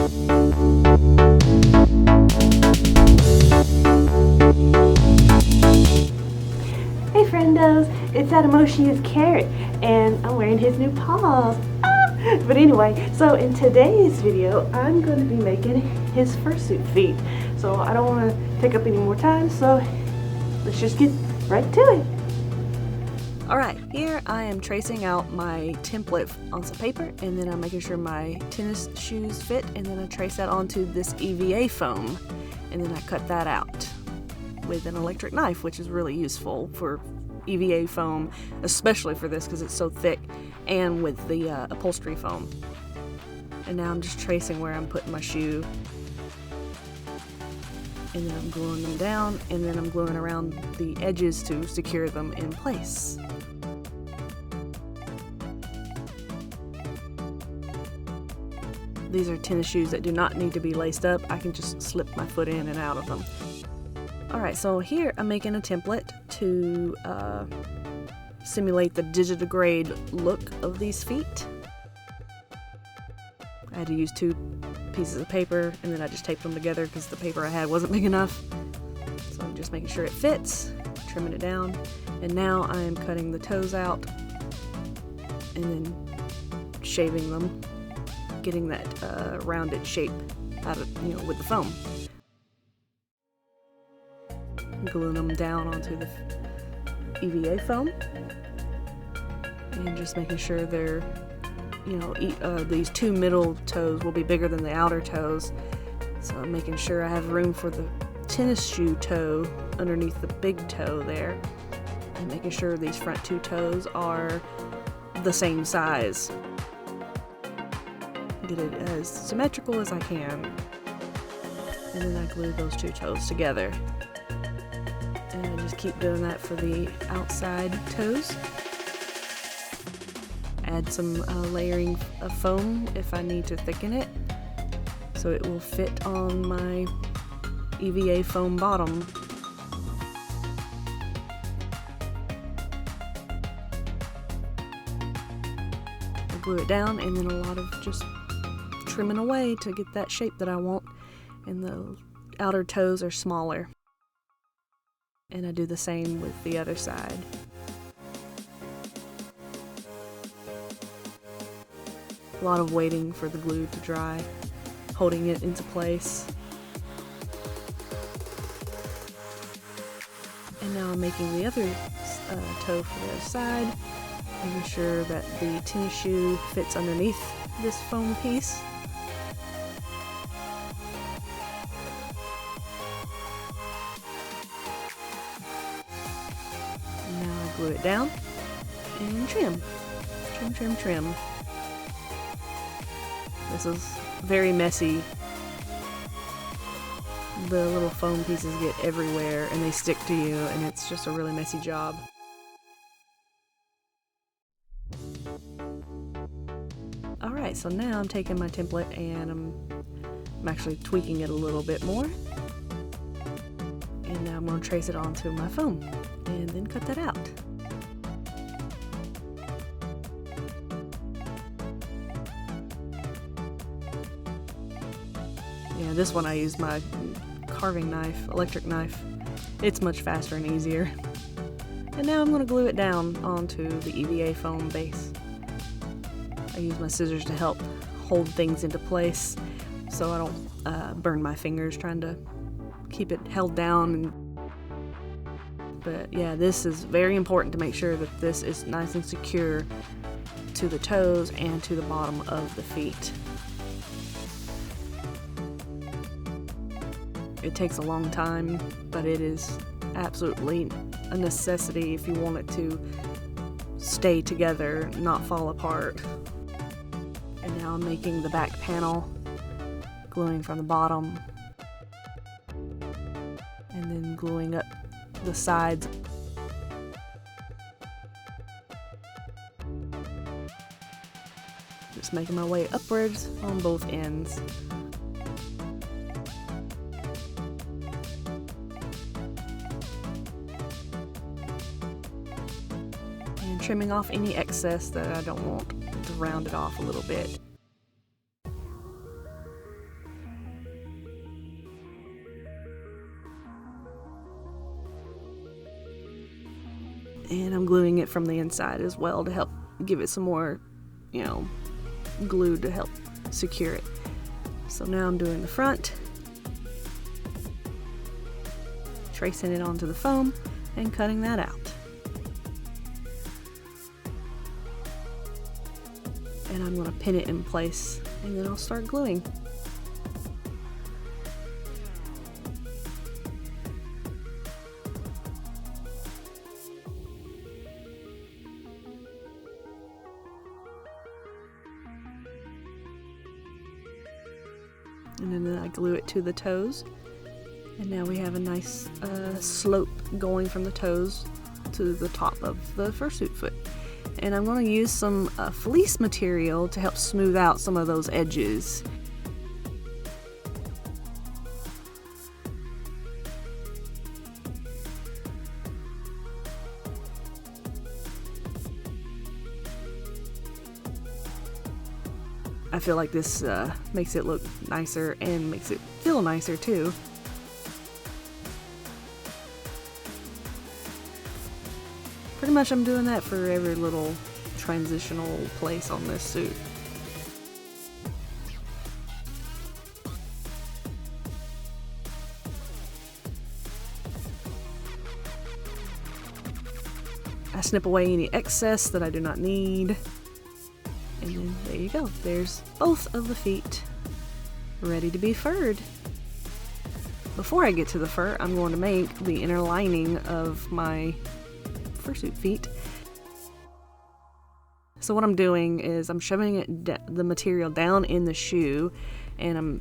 Hey friendos, it's that emoji's Karrot, and I'm wearing his new paws. But anyway, so in today's video, I'm going to be making his fursuit feet. So I don't want to take up any more time, so let's just get right to it. Alright, here I am tracing out my template on some paper, and then I'm making sure my tennis shoes fit, and then I trace that onto this EVA foam, and then I cut that out with an electric knife, which is really useful for EVA foam, especially for this because it's so thick, and with the upholstery foam. And now I'm just tracing where I'm putting my shoe, and then I'm gluing them down, and then I'm gluing around the edges to secure them in place. These are tennis shoes that do not need to be laced up. I can just slip my foot in and out of them. Alright, so here I'm making a template to simulate the plantigrade look of these feet. I had to use 2 pieces of paper, and then I just taped them together because the paper I had wasn't big enough. So I'm just making sure it fits, trimming it down, and now I am cutting the toes out and then shaving them, getting that rounded shape out of, with the foam. Gluing them down onto the EVA foam, and just making sure they're, these 2 middle toes will be bigger than the outer toes, so I'm making sure I have room for the tennis shoe toe underneath the big toe there, and making sure these front 2 toes are the same size. Get it as symmetrical as I can, and then I glue those 2 toes together. And I just keep doing that for the outside toes. Add some layering of foam if I need to thicken it, so it will fit on my EVA foam bottom. I glue it down, and then a lot of just trimming away to get that shape that I want, and the outer toes are smaller. And I do the same with the other side. A lot of waiting for the glue to dry, holding it into place. And now I'm making the other toe for the other side, making sure that the tennis shoe fits underneath this foam piece. Glue it down and trim. Trim. This is very messy. The little foam pieces get everywhere and they stick to you, and it's just a really messy job. Alright, so now I'm taking my template and I'm actually tweaking it a little bit more. And now I'm going to trace it onto my foam and then cut that out. Yeah, this one I used my carving knife, electric knife. It's much faster and easier. And now I'm going to glue it down onto the EVA foam base. I use my scissors to help hold things into place so I don't burn my fingers trying to keep it held down. But yeah, this is very important to make sure that this is nice and secure to the toes and to the bottom of the feet. It takes a long time, but it is absolutely a necessity if you want it to stay together, not fall apart. And now I'm making the back panel, gluing from the bottom, and then gluing up the sides. Just making my way upwards on both ends. And trimming off any excess that I don't want to round it off a little bit. And I'm gluing it from the inside as well to help give it some more, glue to help secure it. So now I'm doing the front, tracing it onto the foam and cutting that out. And I'm going to pin it in place and then I'll start gluing. And then I glue it to the toes. And now we have a nice slope going from the toes to the top of the fursuit foot. And I'm going to use some fleece material to help smooth out some of those edges. I feel like this makes it look nicer and makes it feel nicer too. Pretty much I'm doing that for every little transitional place on this suit. I snip away any excess that I do not need. And then there you go. There's both of the feet ready to be furred. Before I get to the fur, I'm going to make the inner lining of my fursuit feet. So what I'm doing is I'm shoving the material down in the shoe, and I'm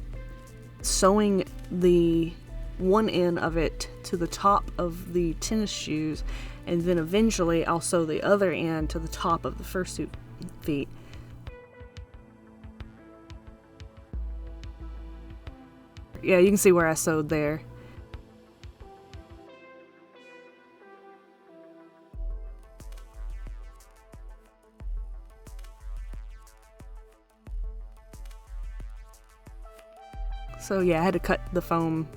sewing the one end of it to the top of the tennis shoes, and then eventually I'll sew the other end to the top of the fursuit feet. Yeah, you can see where I sewed there. So yeah, I had to cut the foam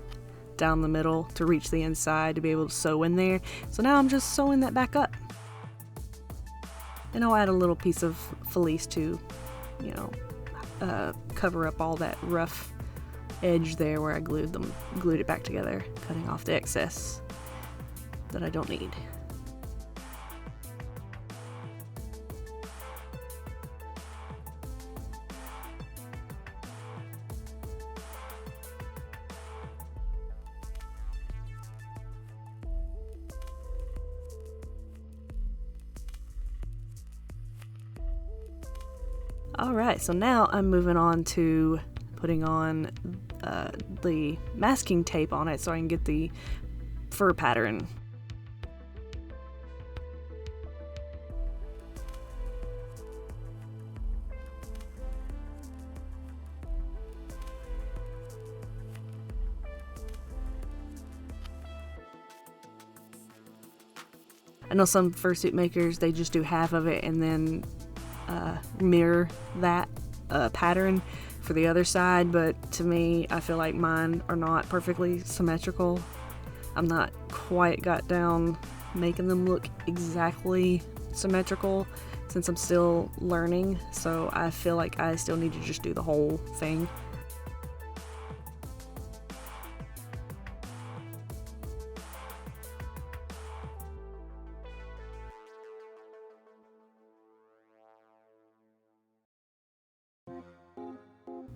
down the middle to reach the inside to be able to sew in there. So now I'm just sewing that back up. And I'll add a little piece of fleece to, cover up all that rough edge there where I glued it back together, cutting off the excess that I don't need. Alright, so now I'm moving on to putting on the masking tape on it so I can get the fur pattern. I know some fursuit makers, they just do half of it and then mirror that pattern for the other side, but to me, I feel like mine are not perfectly symmetrical. I'm not quite got down making them look exactly symmetrical since I'm still learning, so I feel like I still need to just do the whole thing.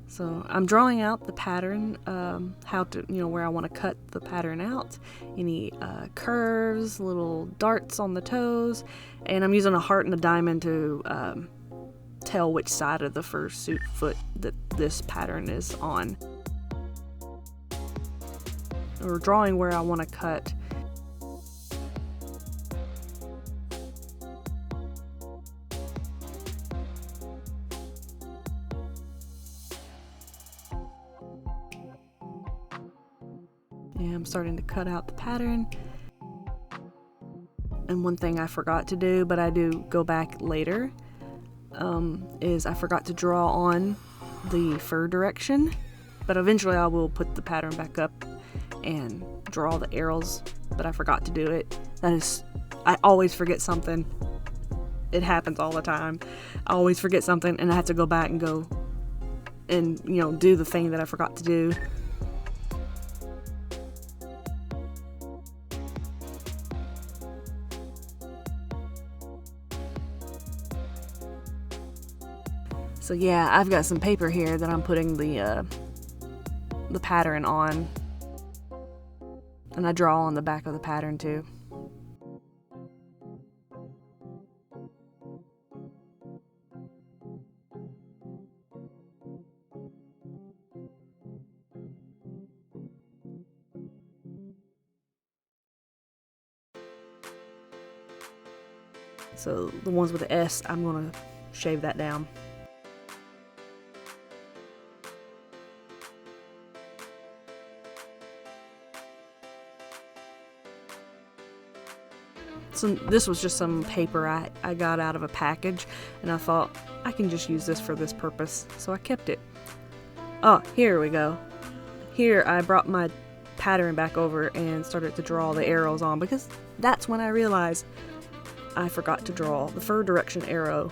So I'm drawing out the pattern, how to, where I want to cut the pattern out, any curves, little darts on the toes, and I'm using a heart and a diamond to tell which side of the fursuit foot that this pattern is on. Or drawing where I want to cut. And I'm starting to cut out the pattern. And one thing I forgot to do, but I do go back later, is I forgot to draw on the fur direction. But eventually I will put the pattern back up and draw the arrows, but I forgot to do it. That is I always forget something. It happens all the time. I always forget something and I have to go back and go and, do the thing that I forgot to do. So yeah, I've got some paper here that I'm putting the pattern on. And I draw on the back of the pattern too. So the ones with the S, I'm gonna shave that down. So this was just some paper I got out of a package, and I thought I can just use this for this purpose, so I kept it. Oh, here we go. Here I brought my pattern back over and started to draw the arrows on, because that's when I realized I forgot to draw the fur direction arrow.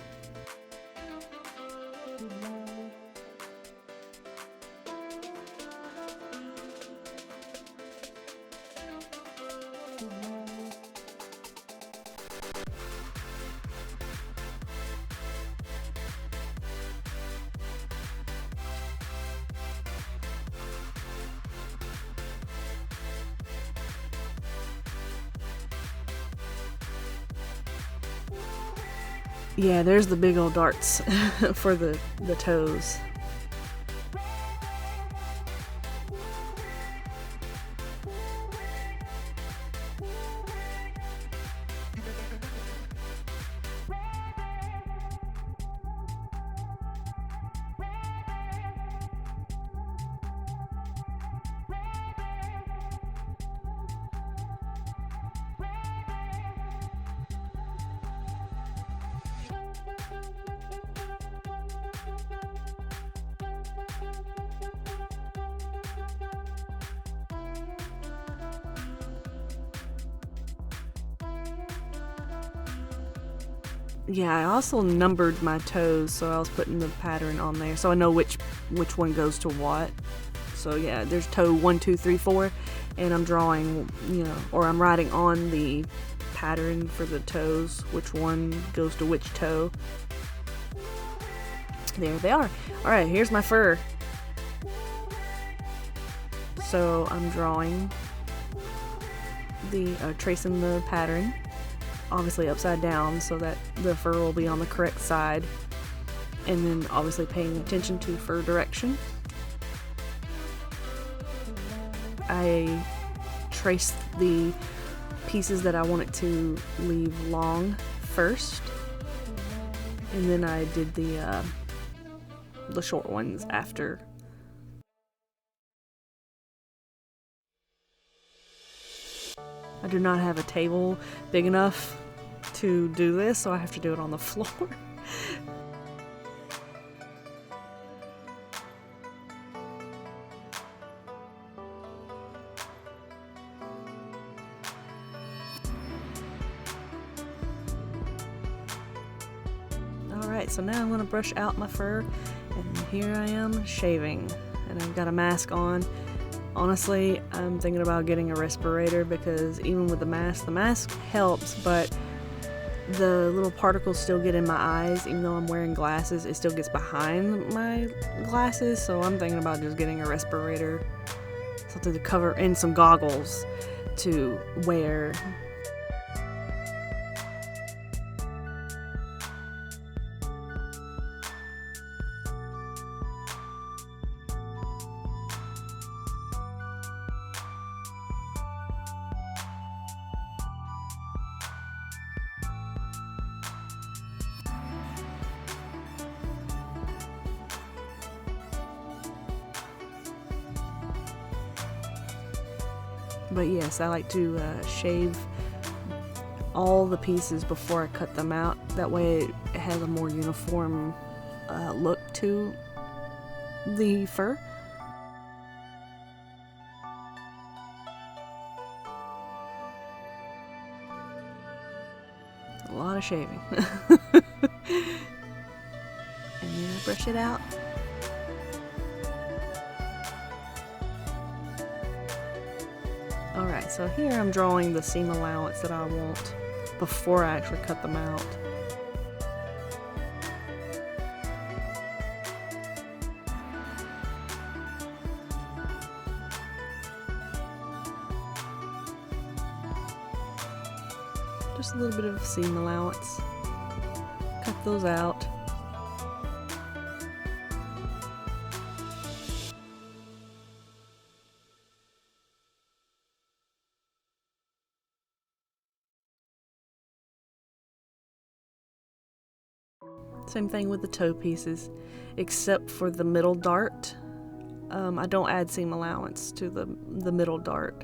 Yeah, there's the big old darts for the toes. Yeah, I also numbered my toes, so I was putting the pattern on there so I know which one goes to what. So yeah, there's toe 1, 2, 3, 4, and I'm drawing, or I'm writing on the pattern for the toes which one goes to which toe. There they are. Alright, here's my fur. So I'm drawing tracing the pattern, obviously upside down so that the fur will be on the correct side, and then obviously paying attention to fur direction. I traced the pieces that I wanted to leave long first, and then I did the short ones after. I do not have a table big enough to do this, so I have to do it on the floor. Alright, so now I'm going to brush out my fur, and here I am shaving, and I've got a mask on. Honestly, I'm thinking about getting a respirator because even with the mask helps, but the little particles still get in my eyes. Even though I'm wearing glasses, it still gets behind my glasses, so I'm thinking about just getting a respirator, something to cover, and some goggles to wear. But yes, I like to shave all the pieces before I cut them out. That way it has a more uniform look to the fur. of shaving. And then I brush it out. Alright, so here I'm drawing the seam allowance that I want before I actually cut them out. Just a little bit of seam allowance. Cut those out. Same thing with the toe pieces, except for the middle dart. I don't add seam allowance to the middle dart.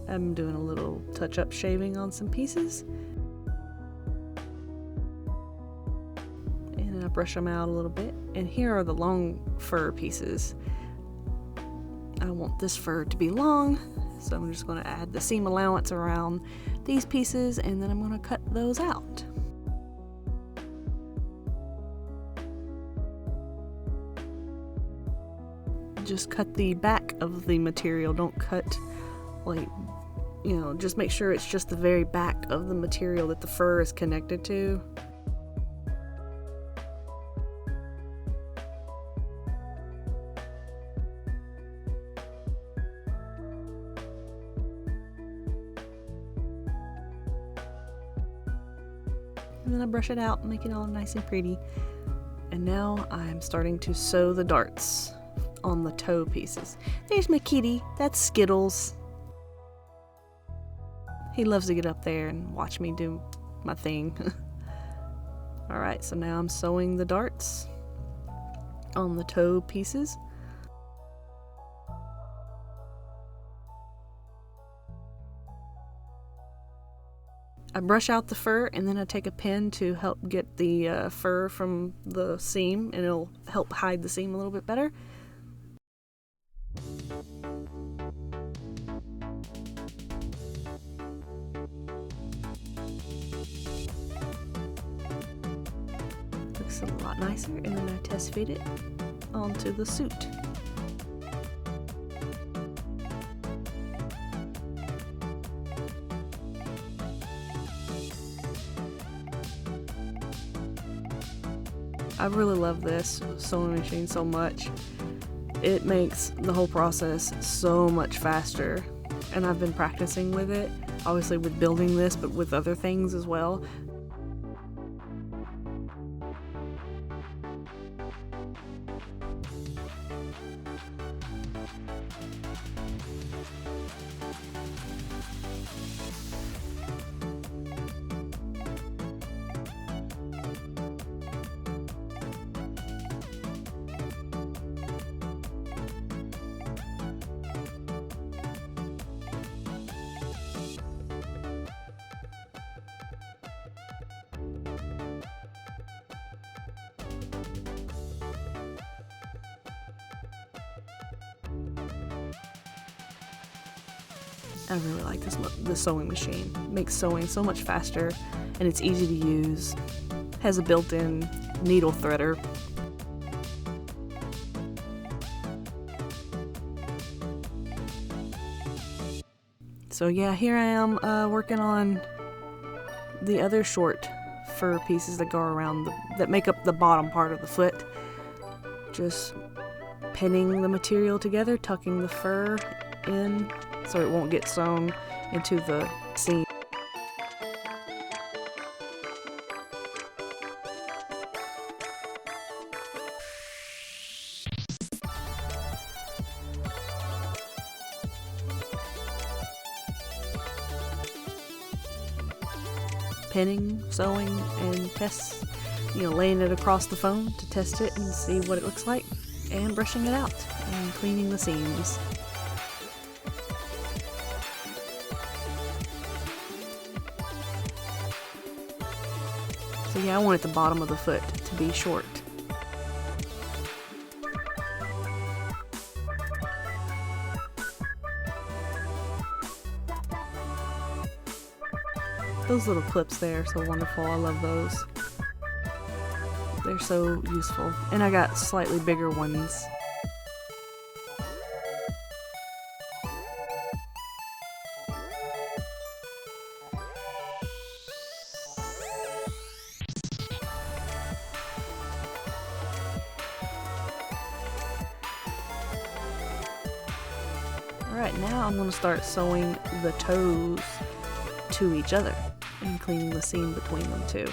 I'm doing a little touch-up shaving on some pieces. And I brush them out a little bit. And here are the long fur pieces. I want this fur to be long, so I'm just going to add the seam allowance around these pieces, and then I'm going to cut those out. Just cut the back of the material, don't cut like, you know, just make sure it's just the very back of the material that the fur is connected to. And then I brush it out and make it all nice and pretty. And now I'm starting to sew the darts on the toe pieces. There's my kitty, that's Skittles. He loves to get up there and watch me do my thing. Alright, so now I'm sewing the darts on the toe pieces. I brush out the fur, and then I take a pin to help get the fur from the seam, and it'll help hide the seam a little bit better. Looks a lot nicer, and then I test fit it onto the suit. I really love this sewing machine so much. It makes the whole process so much faster, and I've been practicing with it, obviously with building this, but with other things as well. I really like this sewing machine. It makes sewing so much faster, and it's easy to use. Has a built-in needle threader. So yeah, here I am working on the other short fur pieces that go around that make up the bottom part of the foot. Just pinning the material together, tucking the fur in so it won't get sewn into the seam. Pinning, sewing, and laying it across the foam to test it and see what it looks like, and brushing it out and cleaning the seams. So yeah, I wanted the bottom of the foot to be short. Those little clips there are so wonderful. I love those. They're so useful. And I got slightly bigger ones. Alright, now I'm going to start sewing the toes to each other and cleaning the seam between them too.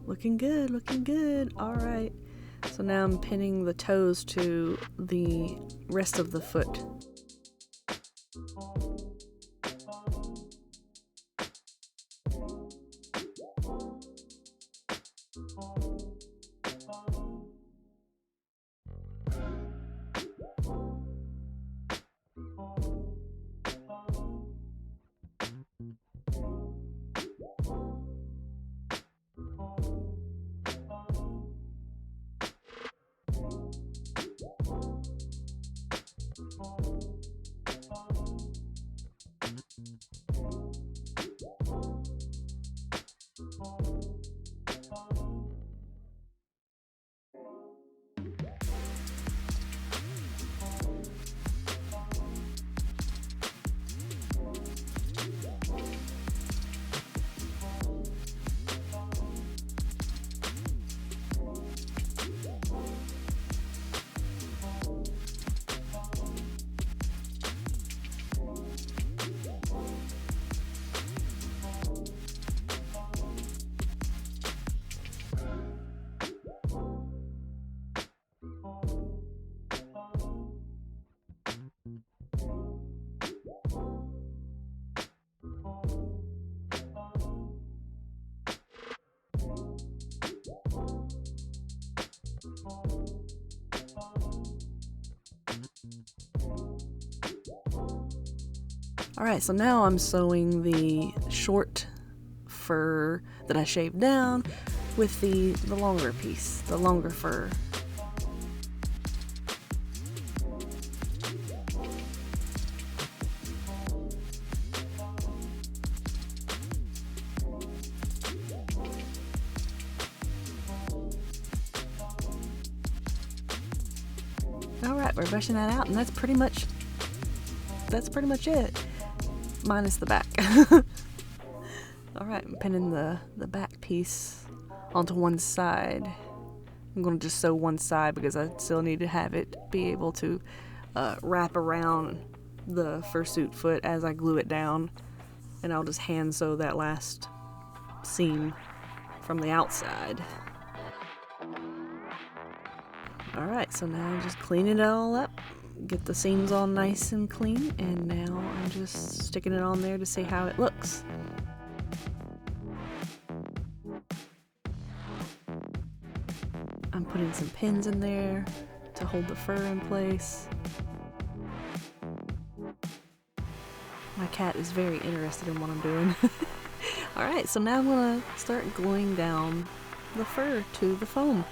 Looking good, looking good. Alright, so now I'm pinning the toes to the rest of the foot. Alright, so now I'm sewing the short fur that I shaved down with the longer piece, the longer fur. Alright, we're brushing that out, and that's pretty much it. Minus the back. Alright, I'm pinning the back piece onto one side. I'm going to just sew one side because I still need to have it be able to wrap around the fursuit foot as I glue it down. And I'll just hand sew that last seam from the outside. Alright, so now I'm just cleaning it all up. Get the seams all nice and clean, and now I'm just sticking it on there to see how it looks. I'm putting some pins in there to hold the fur in place. My cat is very interested in what I'm doing. Alright, so now I'm going to start gluing down the fur to the foam.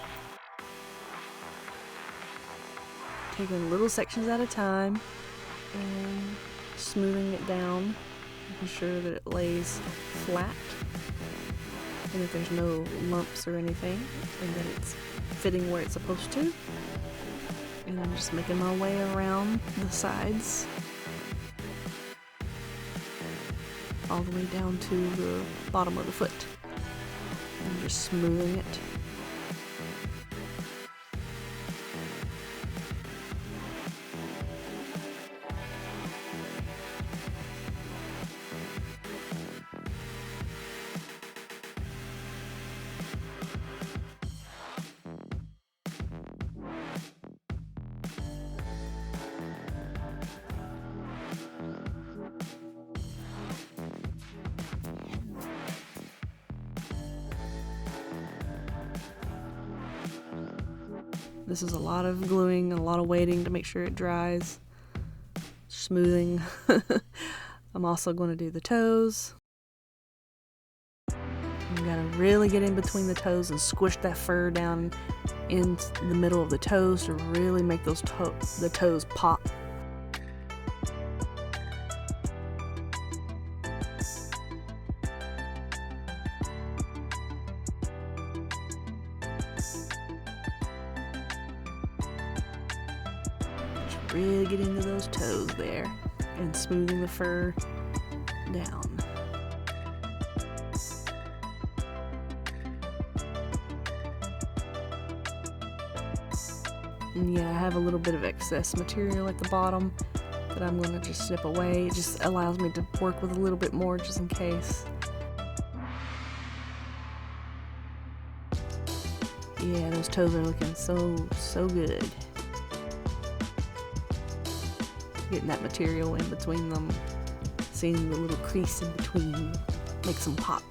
Taking little sections at a time and smoothing it down, making sure that it lays flat and that there's no lumps or anything, and that it's fitting where it's supposed to. And I'm just making my way around the sides all the way down to the bottom of the foot and just smoothing it. This is a lot of gluing and a lot of waiting to make sure it dries. Smoothing. I'm also going to do the toes. You gotta really get in between the toes and squish that fur down in the middle of the toes to really make those the toes pop. Just really get into those toes there and smoothing the fur down. And yeah, I have a little bit of excess material at the bottom that I'm going to just snip away. It just allows me to work with a little bit more just in case. Yeah, those toes are looking so good. Getting that material in between them, seeing the little crease in between makes them pop.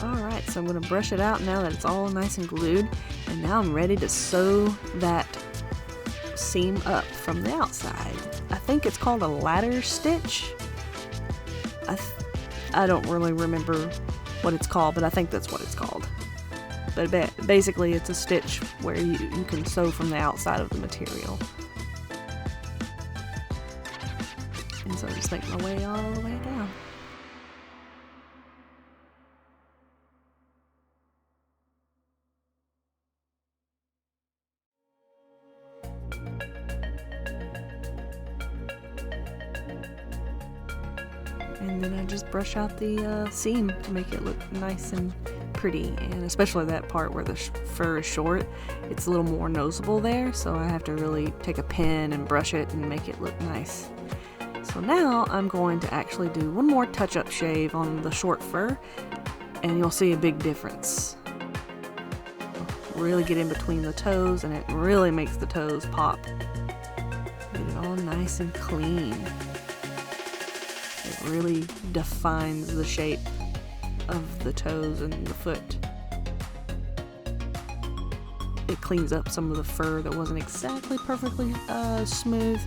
Alright, so I'm going to brush it out now that it's all nice and glued, and now I'm ready to sew that seam up from the outside. I think it's called a ladder stitch. I don't really remember what it's called, but I think that's what it's called. But basically it's a stitch where you can sew from the outside of the material. And so I just make my way all the way down. And then I just brush out the seam to make it look nice and pretty, and especially that part where the fur is short, it's a little more noticeable there, so I have to really take a pen and brush it and make it look nice. So now I'm going to actually do one more touch-up shave on the short fur, and you'll see a big difference. Really get in between the toes, and it really makes the toes pop. Get it all nice and clean. It really defines the shape of the toes and the foot. It cleans up some of the fur that wasn't exactly perfectly smooth.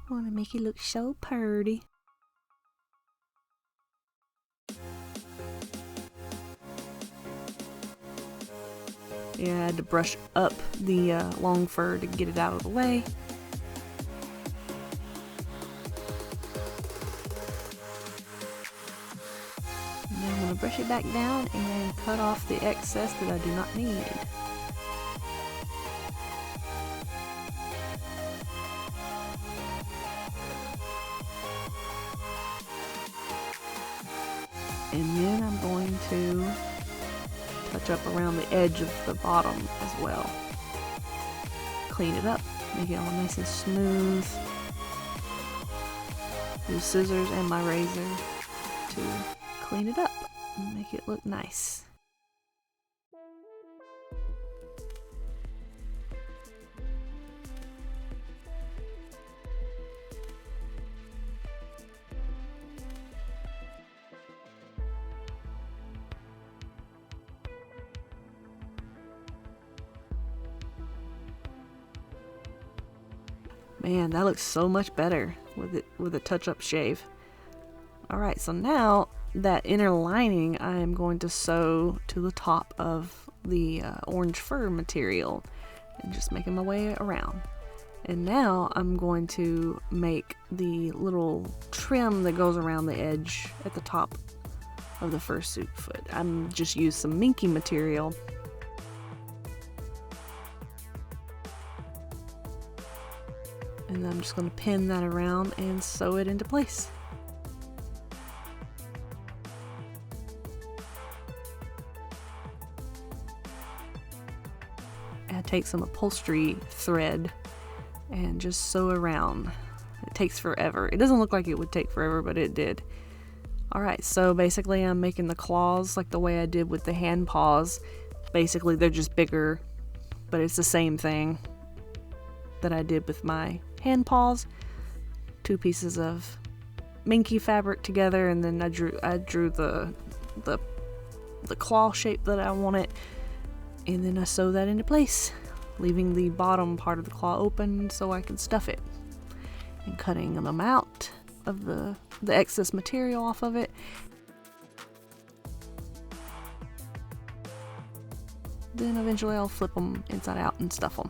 Want to make it look so pretty. Yeah, I had to brush up the long fur to get it out of the way. And then I'm going to brush it back down and cut off the excess that I do not need. And then I'm going to touch up around the edge of the bottom as well. Clean it up, make it all nice and smooth. Use scissors and my razor to clean it up and make it look nice. Man, that looks so much better with a touch-up shave. Alright, so now that inner lining I am going to sew to the top of the orange fur material and just making my way around. And now I'm going to make the little trim that goes around the edge at the top of the fursuit foot. I'm just used some minky material. And I'm just going to pin that around and sew it into place. I take some upholstery thread and just sew around. It takes forever. It doesn't look like it would take forever, but it did. Alright, so basically I'm making the claws like the way I did with the hand paws. Basically they're just bigger, but it's the same thing that I did with my hand paws. 2 pieces of minky fabric together, and then I drew the claw shape that I wanted, and then I sew that into place, leaving the bottom part of the claw open so I can stuff it, and cutting them out of the excess material off of it. Then eventually I'll flip them inside out and stuff them.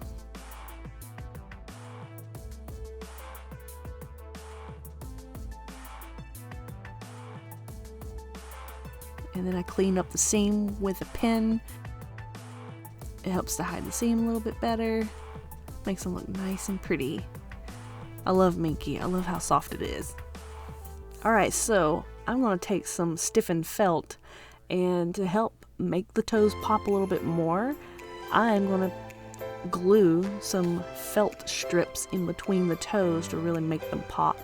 And then I clean up the seam with a pin. It helps to hide the seam a little bit better. Makes them look nice and pretty. I love minky. I love how soft it is. Alright, so I'm going to take some stiffened felt, and to help make the toes pop a little bit more, I'm going to glue some felt strips in between the toes to really make them pop.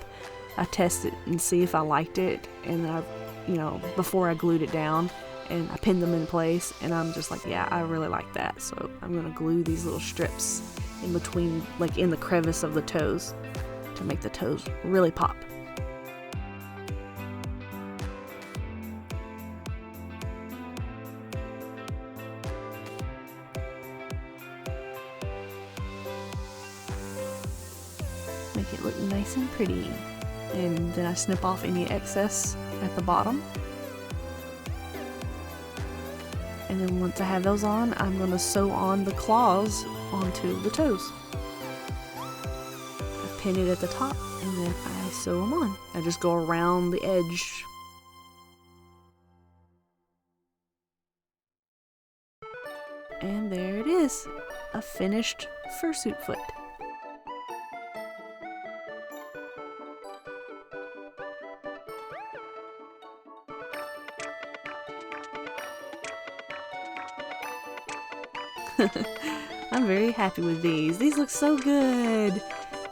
I tested and see if I liked it, and then before I glued it down, and I pinned them in place, and I'm just like, yeah, I really like that. So I'm gonna glue these little strips in between, like in the crevice of the toes, to make the toes really pop. Make it look nice and pretty. And then I snip off any excess at the bottom. And then once I have those on, I'm going to sew on the claws onto the toes. I pin it at the top, and then I sew them on. I just go around the edge. And there it is, a finished fursuit foot. I'm very happy with these. These look so good.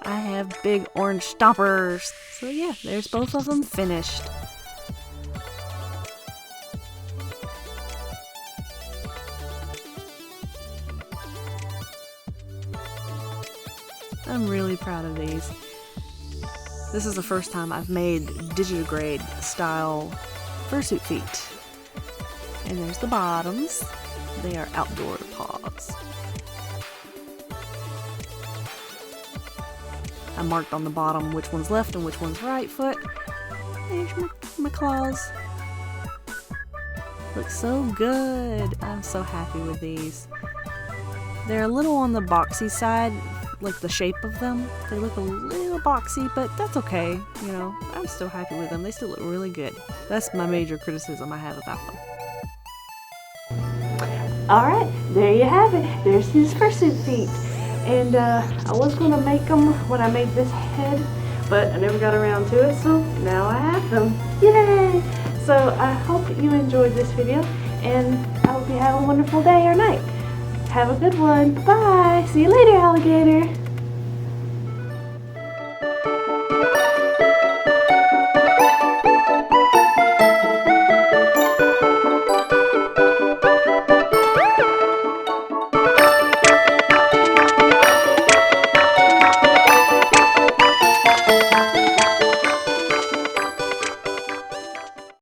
I have big orange stompers. So yeah, there's both of them finished. I'm really proud of these. This is the first time I've made plantigrade style fursuit feet. And there's the bottoms. They are outdoor paws. I marked on the bottom which one's left and which one's right foot. There's my claws. Looks so good. I'm so happy with these. They're a little on the boxy side, like the shape of them. They look a little boxy, but that's okay. You know, I'm still happy with them. They still look really good. That's my major criticism I have about them. Alright, there you have it. There's his fursuit feet. And I was going to make them when I made this head, but I never got around to it, so now I have them. Yay! So I hope you enjoyed this video, and I hope you have a wonderful day or night. Have a good one. Bye! See you later, alligator!